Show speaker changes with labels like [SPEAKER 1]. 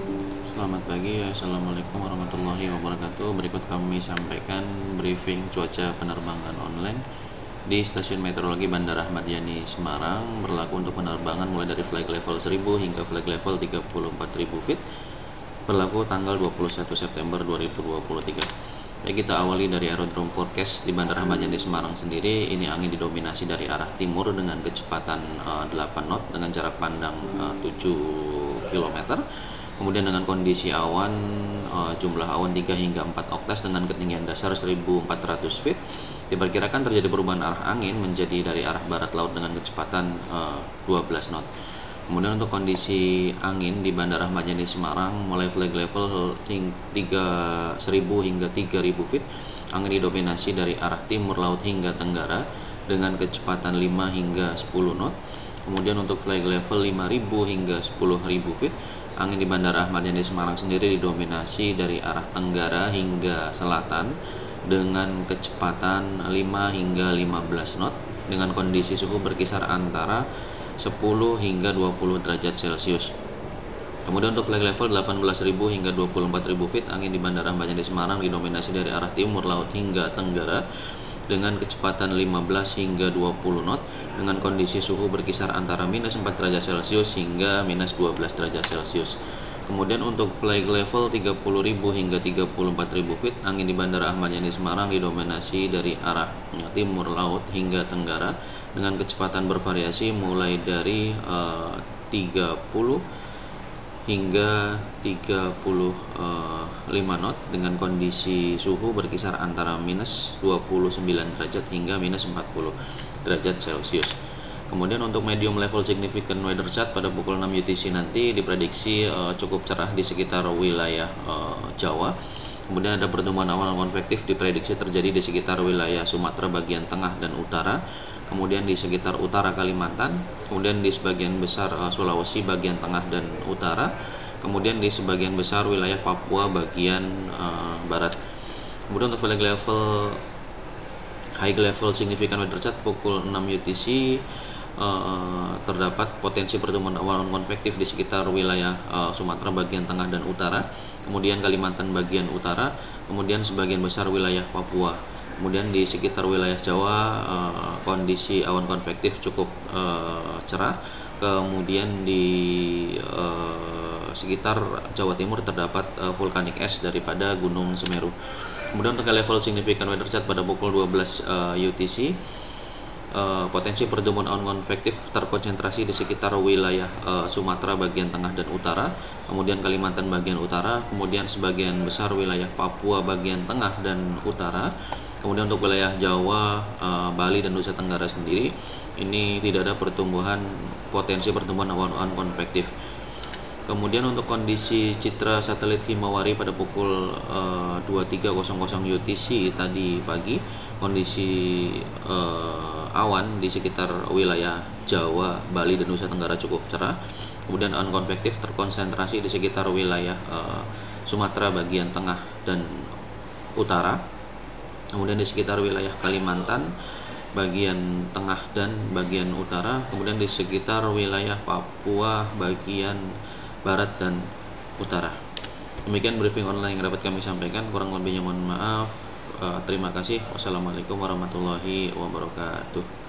[SPEAKER 1] Selamat pagi, Assalamualaikum warahmatullahi wabarakatuh. Berikut kami sampaikan briefing cuaca penerbangan online di Stasiun Meteorologi Bandara Ahmad Yani Semarang. Berlaku untuk penerbangan mulai dari flight level 1000 hingga flight level 34.000 feet. Berlaku tanggal 21 September 2023. Baik, kita awali dari aerodrome forecast di Bandara Ahmad Yani Semarang sendiri. Ini angin didominasi dari arah timur dengan kecepatan 8 knot dengan jarak pandang 7 km. Kemudian dengan kondisi awan, jumlah awan 3 hingga 4 oktas dengan ketinggian dasar 1400 feet. Diperkirakan terjadi perubahan arah angin menjadi dari arah barat laut dengan kecepatan 12 knot. Kemudian untuk kondisi angin di Bandara Ahmad Yani Semarang mulai flight level 3000 hingga 3000 feet, angin didominasi dari arah timur laut hingga tenggara dengan kecepatan 5 hingga 10 knot. Kemudian untuk flight level 5000 hingga 10.000 feet, angin di Bandara Ahmad Yani Semarang sendiri didominasi dari arah tenggara hingga selatan dengan kecepatan 5 hingga 15 knot dengan kondisi suhu berkisar antara 10 hingga 20 derajat Celcius. Kemudian untuk flight level 18.000 hingga 24.000 feet, angin di Bandara Ahmad Yani Semarang didominasi dari arah timur laut hingga tenggara dengan kecepatan 15 hingga 20 knot dengan kondisi suhu berkisar antara minus 4 derajat Celcius hingga minus 12 derajat Celcius. Kemudian untuk flight level 30.000 hingga 34.000 feet, angin di Bandara Ahmad Yani Semarang didominasi dari arah timur laut hingga tenggara dengan kecepatan bervariasi mulai dari 30 hingga 35 knot dengan kondisi suhu berkisar antara minus 29 derajat hingga minus 40 derajat Celcius. Kemudian untuk medium level significant weather chart pada pukul 6 UTC nanti diprediksi cukup cerah di sekitar wilayah Jawa. Kemudian ada pertumbuhan awan konvektif diprediksi terjadi di sekitar wilayah Sumatera bagian tengah dan utara, kemudian di sekitar utara Kalimantan, kemudian di sebagian besar Sulawesi bagian tengah dan utara, kemudian di sebagian besar wilayah Papua bagian barat. Kemudian untuk high level significant weather chart pukul 6 UTC terdapat potensi pertumbuhan awan konvektif di sekitar wilayah Sumatera bagian tengah dan utara, kemudian Kalimantan bagian utara, kemudian sebagian besar wilayah Papua. Kemudian di sekitar wilayah Jawa kondisi awan konvektif cukup cerah. Kemudian di sekitar Jawa Timur terdapat vulkanik es daripada Gunung Semeru. Kemudian untuk level significant weather chart pada pukul 12 UTC, potensi pertumbuhan awan konvektif terkonsentrasi di sekitar wilayah Sumatera bagian tengah dan utara, kemudian Kalimantan bagian utara, kemudian sebagian besar wilayah Papua bagian tengah dan utara. Kemudian untuk wilayah Jawa, Bali dan Nusa Tenggara sendiri ini tidak ada potensi pertumbuhan awan konvektif. Kemudian untuk kondisi citra satelit Himawari pada pukul 23.00 UTC tadi pagi, kondisi awan di sekitar wilayah Jawa, Bali dan Nusa Tenggara cukup cerah. Kemudian awan konvektif terkonsentrasi di sekitar wilayah Sumatera bagian tengah dan utara. Kemudian di sekitar wilayah Kalimantan bagian tengah dan bagian utara, kemudian di sekitar wilayah Papua bagian barat dan utara. Demikian briefing online yang dapat kami sampaikan, kurang lebihnya mohon maaf. Terima kasih. Wassalamualaikum warahmatullahi wabarakatuh.